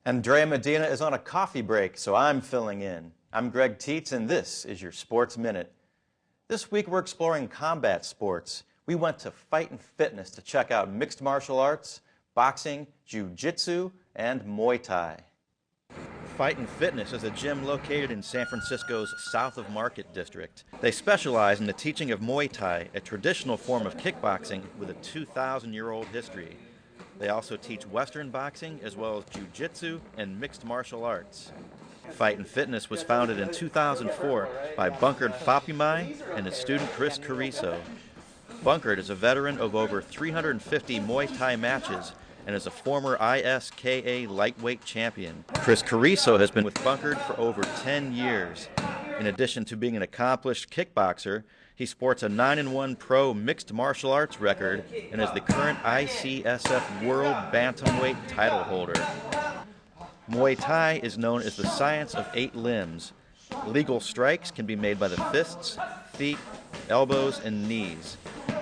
Andrea Medina is on a coffee break, so I'm filling in. I'm Greg Tietz, and this is your Sports Minute. This week we're exploring combat sports. We went to Fight and Fitness to check out mixed martial arts, boxing, jiu-jitsu, and Muay Thai. Fight and Fitness is a gym located in San Francisco's South of Market district. They specialize in the teaching of Muay Thai, a traditional form of kickboxing with a 2,000-year-old history. They also teach Western boxing as well as jiu-jitsu and mixed martial arts. Fight and Fitness was founded in 2004 by Bunkard Fapumai and his student Chris Cariso. Bunkard is a veteran of over 350 Muay Thai matches and is a former ISKA lightweight champion. Chris Cariso has been with Bunkard for over 10 years. In addition to being an accomplished kickboxer, he sports a 9-1 pro mixed martial arts record and is the current ICSF World Bantamweight title holder. Muay Thai is known as the science of 8 limbs. Legal strikes can be made by the fists, feet, elbows, and knees.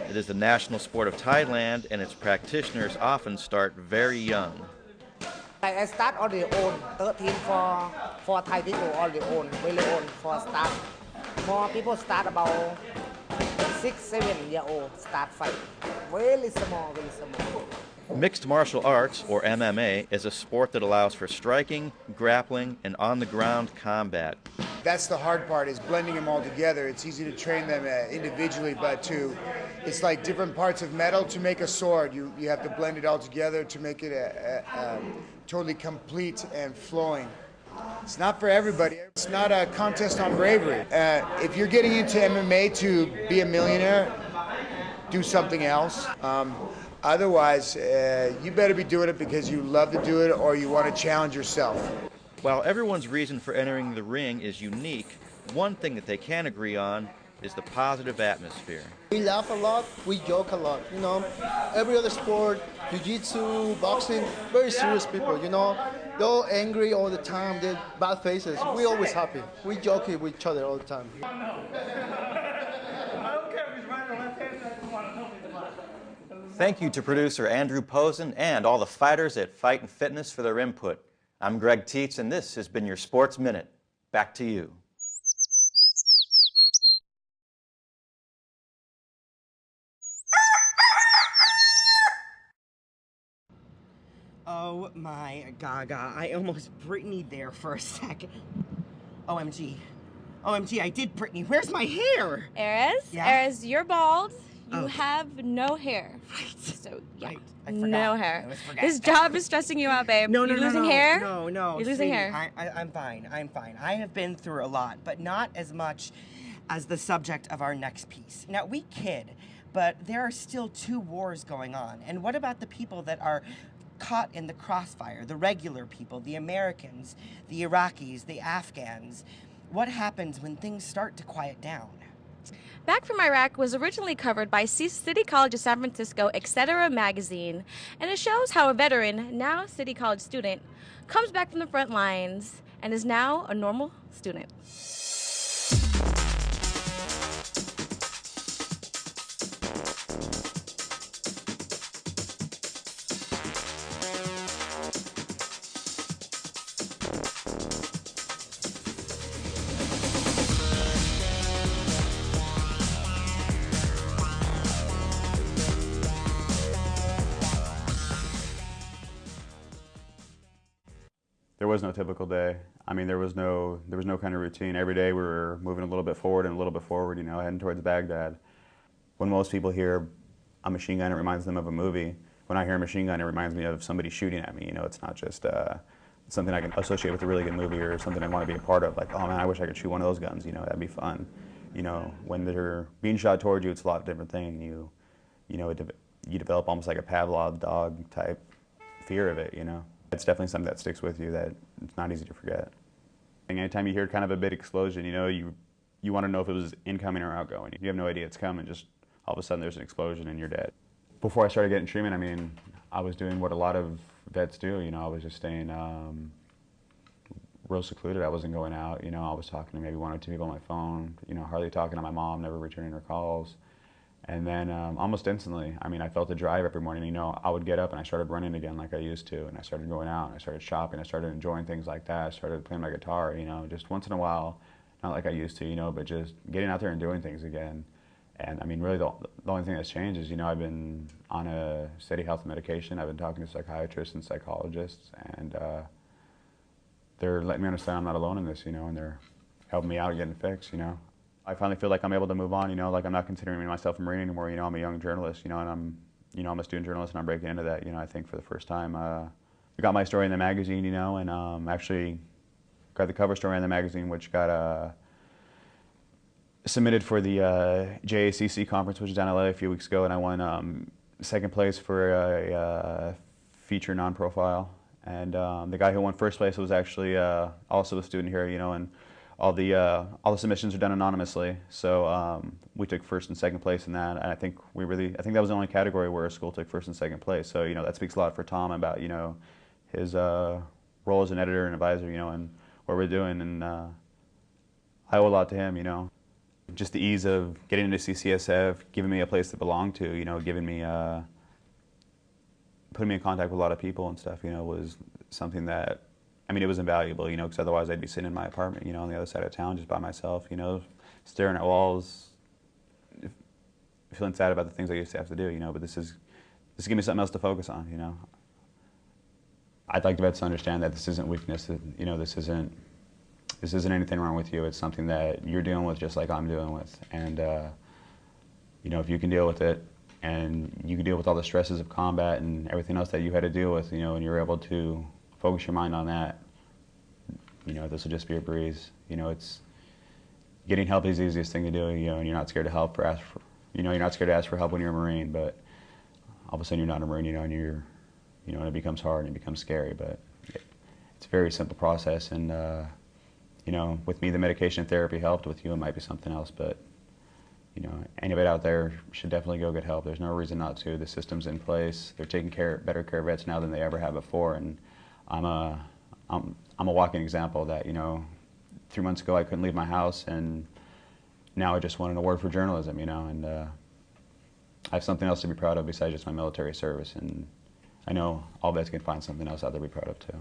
It is the national sport of Thailand, and its practitioners often start very young. I start on the own, 13 for Thai people on the own, really own for start. More people start about 6-7 year old start fight. Really small, really small. Mixed martial arts, or MMA, is a sport that allows for striking, grappling, and on-the-ground combat. That's the hard part, is blending them all together. It's easy to train them individually, but it's like different parts of metal to make a sword. You have to blend it all together to make it totally complete and flowing. It's not for everybody. It's not a contest on bravery. If you're getting into MMA to be a millionaire, do something else. Otherwise, you better be doing it because you love to do it or you want to challenge yourself. While everyone's reason for entering the ring is unique, one thing that they can agree on is the positive atmosphere. We laugh a lot, we joke a lot, you know. Every other sport, jiu-jitsu, boxing, very serious people, you know. They're all angry all the time, they're bad faces. We're always happy. We joke with each other all the time. Thank you to producer Andrew Posen and all the fighters at Fight and Fitness for their input. I'm Greg Tietz, and this has been your Sports Minute. Back to you. Oh my gaga, I almost Britney'd there for a second. OMG. OMG, I did Britney. Where's my hair? Ares? Yeah? Ares, you're bald. You Oh. have no hair. Right. So, yeah. Right. I forgot. No hair. I was forgetting. This job is stressing you out, babe. No, you losing no. hair? No. You're losing See, hair. I'm fine. I'm fine. I have been through a lot, but not as much as the subject of our next piece. Now, we kid, but there are still 2 wars going on. And what about the people that are caught in the crossfire? The regular people, the Americans, the Iraqis, the Afghans. What happens when things start to quiet down? Back from Iraq was originally covered by City College of San Francisco, Etc. magazine, and it shows how a veteran, now City College student, comes back from the front lines and is now a normal student. There was no typical day. I mean, there was no kind of routine. Every day we were moving a little bit forward and a little bit forward, you know, heading towards Baghdad. When most people hear a machine gun, it reminds them of a movie. When I hear a machine gun, it reminds me of somebody shooting at me. You know, it's not just something I can associate with a really good movie or something I want to be a part of. Like, oh man, I wish I could shoot one of those guns. You know, that'd be fun. You know, when they're being shot towards you, it's a lot different thing. You develop almost like a Pavlov dog type fear of it. You know. It's definitely something that sticks with you that it's not easy to forget. And anytime you hear kind of a big explosion, you know, you want to know if it was incoming or outgoing. You have no idea it's coming, just all of a sudden there's an explosion and you're dead. Before I started getting treatment, I mean, I was doing what a lot of vets do, you know, I was just staying real secluded. I wasn't going out, you know, I was talking to maybe 1 or 2 people on my phone, you know, hardly talking to my mom, never returning her calls. And then almost instantly, I mean, I felt the drive every morning. You know, I would get up and I started running again like I used to, and I started going out, and I started shopping, I started enjoying things like that. I started playing my guitar, you know, just once in a while, not like I used to, you know, but just getting out there and doing things again. And I mean, really the only thing that's changed is, you know, I've been on a steady health medication. I've been talking to psychiatrists and psychologists, and they're letting me understand I'm not alone in this, you know, and they're helping me out getting fixed, you know. I finally feel like I'm able to move on, you know, like I'm not considering myself a Marine anymore, you know, I'm a young journalist, you know, and I'm a student journalist, and I'm breaking into that, you know, I think for the first time. I got my story in the magazine, you know, and actually got the cover story in the magazine, which got submitted for the JACC conference, which was down in LA a few weeks ago, and I won second place for a feature non-profile. And the guy who won first place was actually also a student here, you know, and all the submissions are done anonymously. So we took first and second place in that, and I think that was the only category where a school took first and second place. So, you know, that speaks a lot for Tom about, you know, his role as an editor and advisor, you know, and what we're doing, and I owe a lot to him, you know. Just the ease of getting into CCSF, giving me a place to belong to, you know, giving me, putting me in contact with a lot of people and stuff, you know, was something that, I mean, it was invaluable, you know, because otherwise I'd be sitting in my apartment, you know, on the other side of town just by myself, you know, staring at walls, feeling sad about the things I used to have to do, you know, but this giving me something else to focus on, you know. I'd like the vets to understand that this isn't weakness, that, you know, this isn't anything wrong with you. It's something that you're dealing with just like I'm dealing with. And, you know, if you can deal with it, and you can deal with all the stresses of combat and everything else that you had to deal with, you know, and you're able to focus your mind on that, you know, this will just be a breeze. You know, getting help is the easiest thing to do, you know, and you're not scared to help or ask for, you know, you're not scared to ask for help when you're a Marine, but all of a sudden you're not a Marine, you know, and you know, and it becomes hard and it becomes scary, but it's a very simple process. And, you know, with me, the medication and therapy helped. With you, it might be something else, but, you know, anybody out there should definitely go get help. There's no reason not to. The system's in place. They're taking better care of vets now than they ever have before, and I'm a walking example of that. You know, 3 months ago I couldn't leave my house, and now I just won an award for journalism, you know, and I have something else to be proud of besides just my military service, and I know all vets can find something else out there to be proud of too.